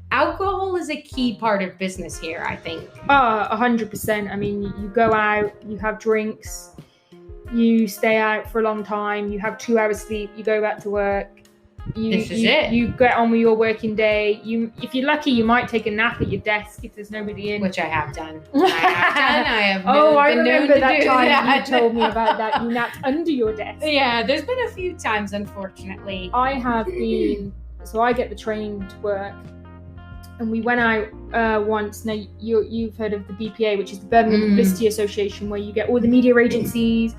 alcohol is a key part of business here, I think. 100%. I mean, you go out, you have drinks, you stay out for a long time, you have 2 hours sleep, you go back to work. This is it. You get on with your working day. If you're lucky, you might take a nap at your desk if there's nobody in. Which I have done. I remember that time you told me about that. You napped under your desk. Yeah, there's been a few times, unfortunately. I have been. So I get the train to work, and we went out once. Now you've heard of the BPA, which is the Birmingham Publicity Association, where you get all the media agencies,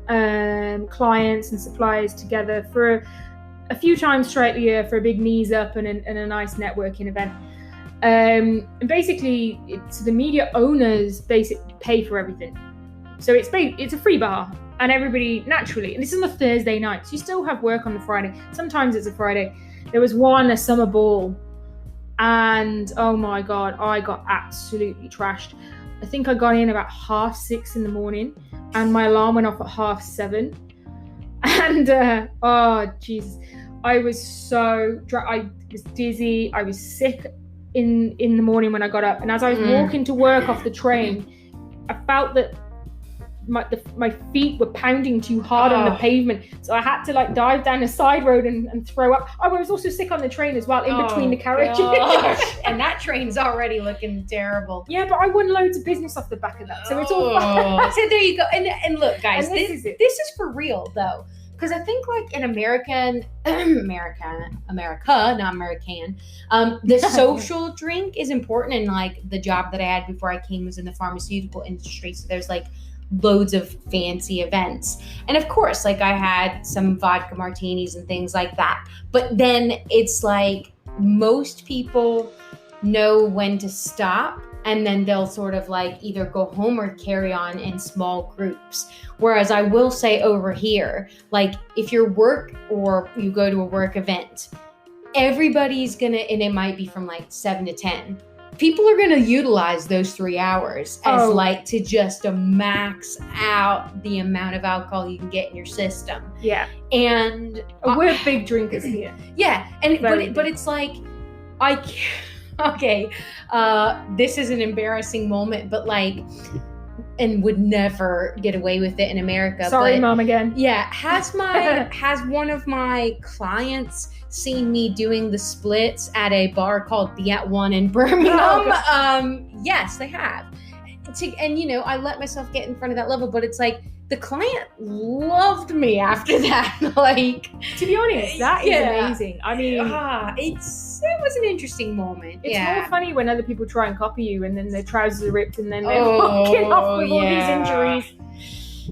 clients, and suppliers together for a few times throughout the year for a big knees up and a nice networking event. And basically, it's the media owners basically pay for everything. So it's a free bar, and everybody naturally, and this is on a Thursday night, so you still have work on the Friday. Sometimes it's a Friday. There was a summer ball, and oh my God, I got absolutely trashed. I think I got in about 6:30 in the morning, and my alarm went off at 7:30. And oh Jesus, I was so I was dizzy. I was sick in the morning when I got up, and as I was walking to work off the train, I felt that my feet were pounding too hard on the pavement, so I had to like dive down a side road and throw up. I was also sick on the train as well, in between the carriages. And that train's already looking terrible. Yeah, but I won loads of business off the back of that, so it's all fine. So there you go. And look, guys, And this is for real though, because I think like in America, not American, the social drink is important. And like the job that I had before I came was in the pharmaceutical industry, so there's like loads of fancy events, and of course like I had some vodka martinis and things like that, but then it's like most people know when to stop, and then they'll sort of like either go home or carry on in small groups. Whereas I will say over here, like if you're work or you go to a work event, everybody's gonna, and it might be from like 7 to 10, people are going to utilize those 3 hours as like to just max out the amount of alcohol you can get in your system. Yeah. And we're big drinkers here. Yeah. And but it's like, okay, this is an embarrassing moment, but like, and would never get away with it in America. Sorry, Mom, again. Yeah. Has one of my clients seen me doing the splits at a bar called The At One in Birmingham? Yes, they have. And you know, I let myself get in front of that level, but it's like the client loved me after that. Like, to be honest, that is amazing. I mean, it was an interesting moment. It's more funny when other people try and copy you, and then their trousers are ripped, and then they're walking off with all these injuries.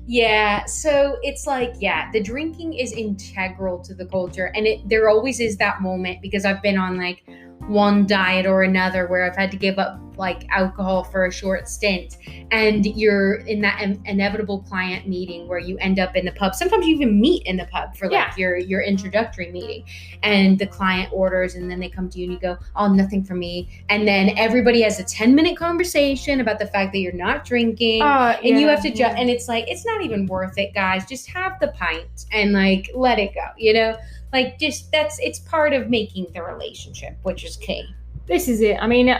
Yeah, so it's like, the drinking is integral to the culture, and there always is that moment, because I've been on like one diet or another where I've had to give up like alcohol for a short stint, and you're in that inevitable client meeting where you end up in the pub. Sometimes you even meet in the pub for like your introductory meeting, and the client orders, and then they come to you and you go, oh, nothing for me, and then everybody has a 10-minute conversation about the fact that you're not drinking, and you have to and it's like, it's not even worth it, guys. Just have the pint and like let it go, you know, like just it's part of making the relationship, which is key. This is it. I mean,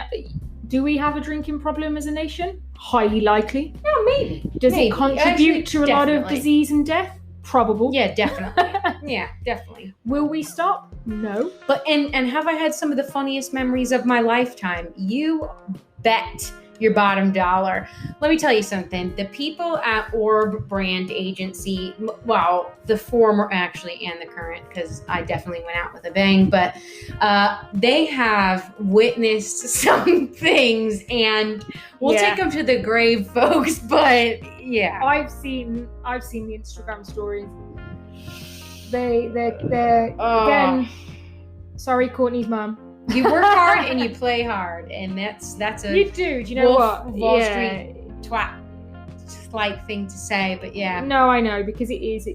do we have a drinking problem as a nation? Highly likely. Yeah, maybe. Does it contribute to a lot of disease and death? Probable. Yeah, definitely. Yeah, definitely. Will we stop? No. But and have I had some of the funniest memories of my lifetime? You bet your bottom dollar. Let me tell you something. The people at Orb Brand Agency, well, the former actually and the current, because I definitely went out with a bang, but they have witnessed some things, and we'll take them to the grave, folks. But yeah, I've seen the Instagram stories. They're again. Sorry, Courtney's mom. You work hard and you play hard, and that's a you do. Do you know what? Wall Street twat like thing to say, but yeah. No, I know, because it is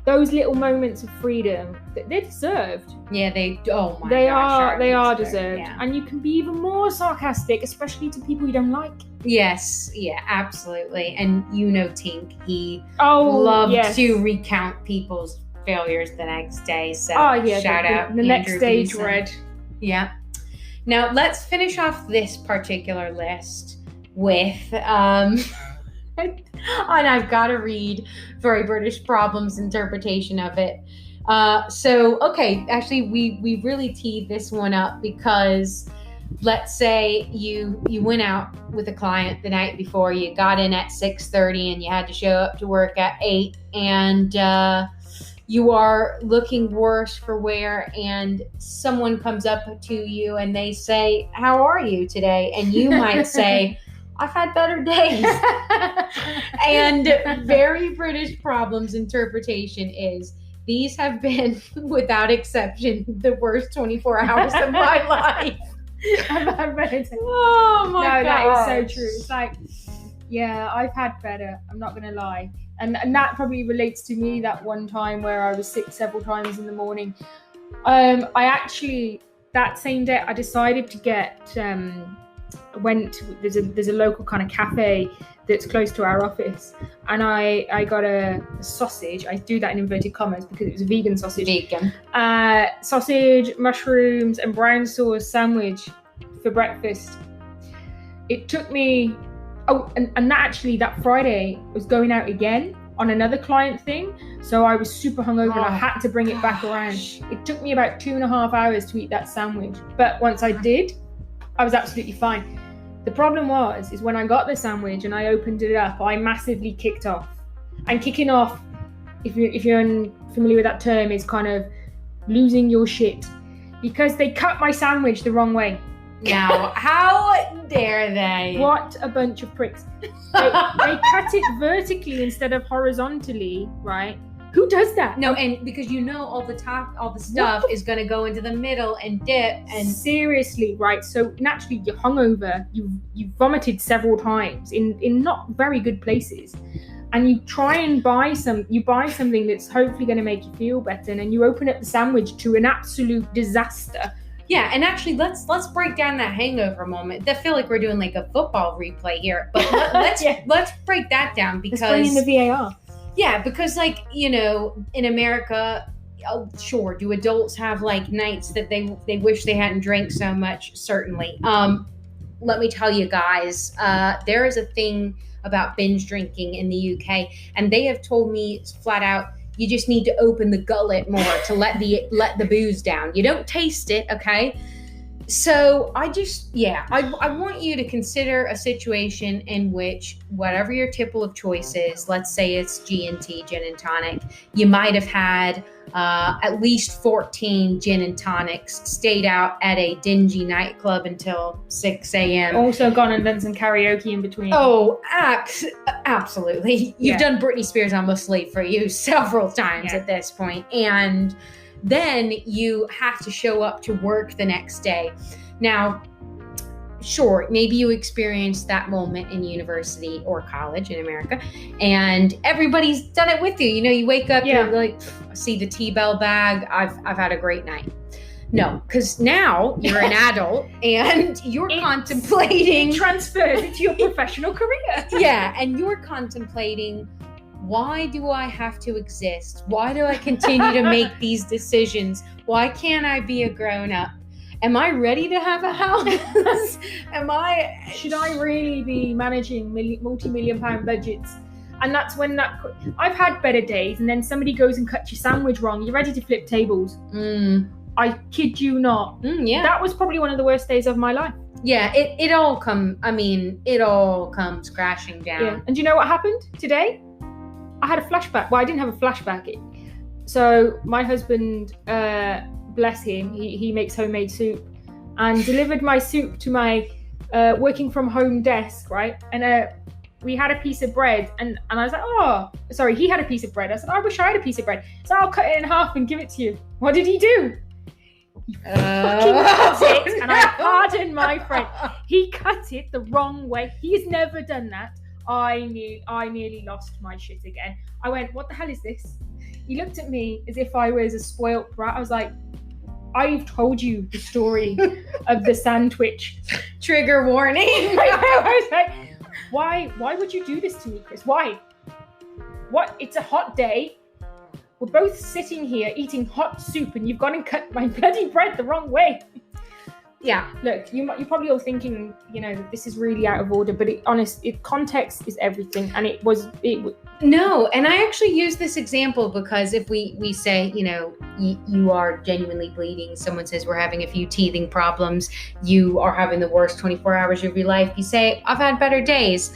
those little moments of freedom. They're deserved. Yeah, they. Oh my they gosh, they are deserved, and you can be even more sarcastic, especially to people you don't like. Yes, yeah, absolutely. And you know, Tink, he loved to recount people's failures the next day. So shout out the next day, Dread. Yeah. Now let's finish off this particular list with and I've got to read Very British Problems interpretation of it. So okay, actually we really teed this one up, because let's say you went out with a client the night before, you got in at 6:30 and you had to show up to work at 8, and you are looking worse for wear, and someone comes up to you and they say, how are you today? And you might say, I've had better days. And Very British Problems interpretation is, these have been, without exception, the worst 24 hours of my life. Oh my God. That is so true. It's like, yeah, I've had better. I'm not going to lie. And that probably relates to me, that one time where I was sick several times in the morning. I actually, that same day, I decided to get there's a local kind of cafe that's close to our office, and I got a sausage. I do that in inverted commas because it was a vegan sausage. Sausage, mushrooms, and brown sauce sandwich for breakfast. It took me, and that Friday I was going out again on another client thing, so I was super hungover and I had to bring it back around. It took me about 2.5 hours to eat that sandwich, but once I did, I was absolutely fine. The problem is when I got the sandwich and I opened it up, I massively kicked off. And kicking off, if you're familiar with that term, is kind of losing your shit, because they cut my sandwich the wrong way. Now, how dare they? What a bunch of pricks. They cut it vertically instead of horizontally, right? Who does that? No, and because all the stuff is going to go into the middle and dip. And seriously, right? So naturally you're hungover, you've vomited several times in not very good places. And you try and buy something that's hopefully going to make you feel better, and then you open up the sandwich to an absolute disaster. Yeah, and actually, let's break down that hangover moment. I feel like we're doing like a football replay here, but let's break that down, because let's bring in the VAR. Yeah, because in America, sure, do adults have like nights that they wish they hadn't drank so much? Certainly. Let me tell you guys, there is a thing about binge drinking in the UK, and they have told me flat out, you just need to open the gullet more to let the booze down. You don't taste it, okay? So I want you to consider a situation in which whatever your tipple of choice is, let's say it's G&T, gin and tonic, you might have had at least 14 gin and tonics, stayed out at a dingy nightclub until 6 a.m. Also gone and done some karaoke in between. Oh, absolutely. You've done Britney Spears Almost Late for You several times at this point. And then you have to show up to work the next day. Now, sure, maybe you experienced that moment in university or college in America, and everybody's done it with you. You wake up, you're like, see the T-bell bag, I've had a great night. No, because now you're an adult and you're contemplating. It transfers into your professional career. Yeah, and you're contemplating, why do I have to exist? Why do I continue to make these decisions? Why can't I be a grown-up? Am I ready to have a house? Should I really be managing multi-million pound budgets? And that's when I've had better days, and then somebody goes and cuts your sandwich wrong. You're ready to flip tables. I kid you not. That was probably one of the worst days of my life. Yeah, it all comes crashing down. Yeah. And do you know what happened today? I had a flashback. Well, I didn't have a flashback. So my husband, bless him, he makes homemade soup, and delivered my soup to my working from home desk, right? And we had a piece of bread, and I was like, oh, sorry, he had a piece of bread. I said, I wish I had a piece of bread. So I'll cut it in half and give it to you. What did he do? He fucking cut it, and I pardon my friend. He cut it the wrong way. He's never done that. I nearly lost my shit again. I went, what the hell is this? He looked at me as if I was a spoilt brat. I was like, I've told you the story of the sandwich. Trigger warning. I was like, why would you do this to me, Chris? Why? What? It's a hot day. We're both sitting here eating hot soup, and you've gone and cut my bloody bread the wrong way. Yeah, look, you're probably all thinking, that this is really out of order, but context is everything, and it was. No, and I actually use this example because if we say, you are genuinely bleeding, someone says we're having a few teething problems, you are having the worst 24 hours of your life, you say, I've had better days.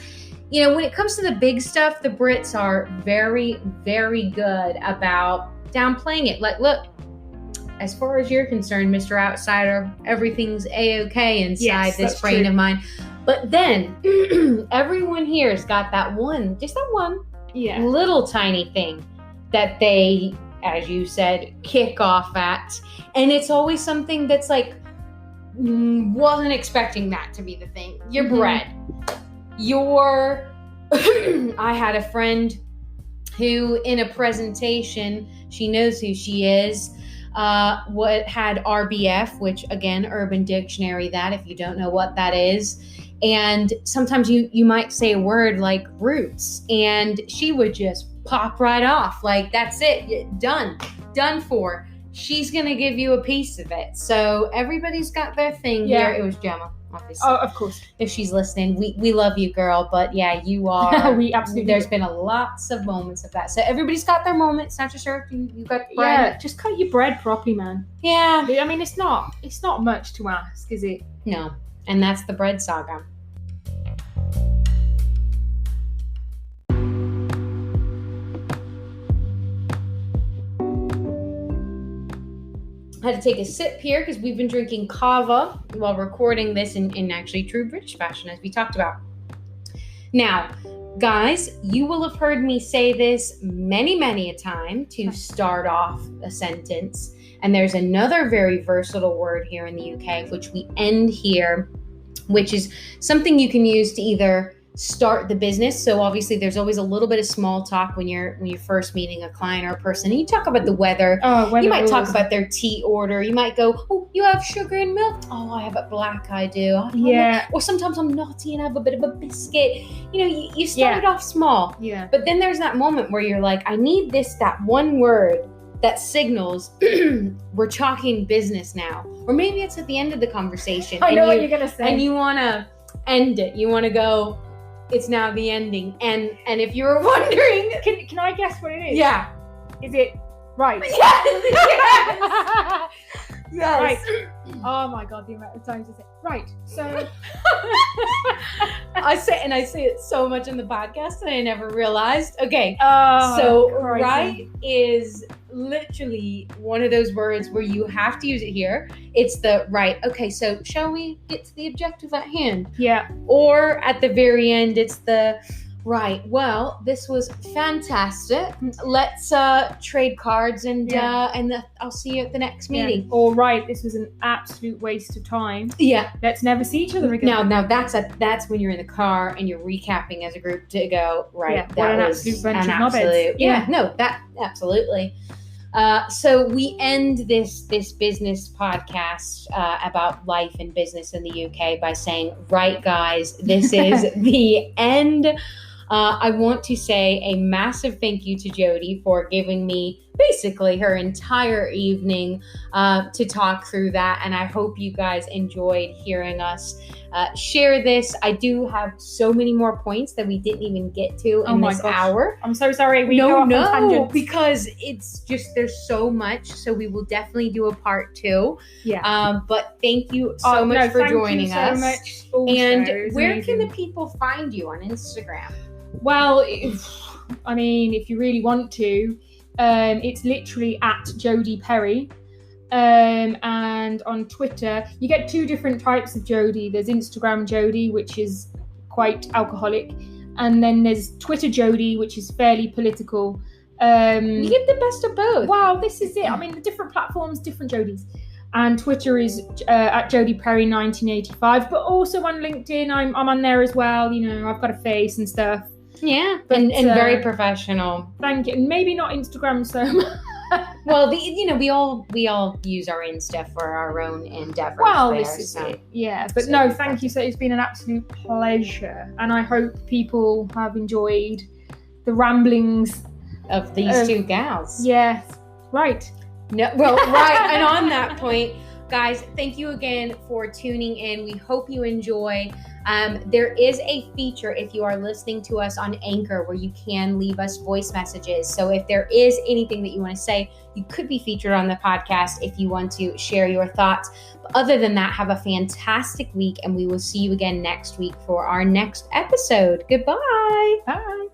When it comes to the big stuff, the Brits are very, very good about downplaying it. Like, look, as far as you're concerned, Mr. Outsider, everything's A-okay inside this brain of mine. But then everyone here's got that one little tiny thing that they, as you said, kick off at. And it's always something that's like, wasn't expecting that to be the thing. Your bread. I had a friend who, in a presentation, she knows who she is, what had RBF, which again, Urban Dictionary, that if you don't know what that is. And sometimes you might say a word like roots, and she would just pop right off. Like, that's it, done for. She's going to give you a piece of it. So everybody's got their thing here. It was Gemma, obviously. Oh, of course. If she's listening, we love you, girl. But yeah, you are. We absolutely There's do. been lots of moments of that. So everybody's got their moments. Not just her. You got bread. Yeah, just cut your bread properly, man. Yeah. I mean, it's not much to ask, is it? No. And that's the bread saga. I had to take a sip here because we've been drinking kava while recording this in actually true British fashion, as we talked about. Now, guys, you will have heard me say this many, many a time to start off a sentence. And there's another very versatile word here in the UK, which we end here, which is something you can use to either start the business. So obviously there's always a little bit of small talk when you're first meeting a client or a person, and you talk about the weather. You might talk about their tea order. You might go, oh, you have sugar and milk? Oh, I have it black, I do. Yeah. Or sometimes I'm naughty and I have a bit of a biscuit. You start it off small. Yeah. But then there's that moment where you're like, I need that one word that signals we're talking business now. Or maybe it's at the end of the conversation. I know what you're going to say. And you want to end it. You want to go, it's now the ending. And if you were wondering... Can I guess what it is? Yeah. Is it right? Yes! Yes. Right. Oh my God, the amount of times I say, right, so... I say it so much in the podcast and I never realized. Okay, Oh, so crazy. right is literally one of those words where you have to use it here. It's the right. Okay, so shall we get to the objective at hand? Yeah. Or at the very end, it's the right. Well, this was fantastic. Let's trade cards and I'll see you at the next meeting. Yeah. Or right, this was an absolute waste of time. Yeah. Let's never see each other again. Now that's when you're in the car and you're recapping as a group to go, right, Yeah, that what an was absolute bunch an of knobheads. absolute, Yeah. no, that absolutely. So we end this business podcast about life and business in the UK by saying, right, guys, this is the end. I want to say a massive thank you to Jodie for giving me basically her entire evening to talk through that. And I hope you guys enjoyed hearing us share this. I do have so many more points that we didn't even get to in this hour. I'm so sorry. We go off on tangents. Because it's just, there's so much. So we will definitely do a part 2. Yeah. But thank you so much for joining us. Thank you so much. Also, And where amazing. can the people find you on Instagram? Well, if you really want to, it's literally at Jodie Perry. And on Twitter, you get 2 different types of Jodie. There's Instagram Jodie, which is quite alcoholic. And then there's Twitter Jodie, which is fairly political. You get the best of both. Wow, this is it. I mean, the different platforms, different Jodies. And Twitter is at Jodie Perry 1985. But also on LinkedIn, I'm on there as well. I've got a face and stuff. Yeah, But, and very professional. Thank you. And maybe not Instagram so much. Well, we all use our Insta for our own endeavors. Well, there, this is so. it. Yeah, but So no, that's thank you. So it's been an absolute pleasure, and I hope people have enjoyed the ramblings Of these 2 gals. Yes, right. No, well, right. And on that point, guys, thank you again for tuning in. We hope you enjoy. There is a feature if you are listening to us on Anchor where you can leave us voice messages. So if there is anything that you want to say, you could be featured on the podcast if you want to share your thoughts. But other than that, have a fantastic week, and we will see you again next week for our next episode. Goodbye. Bye.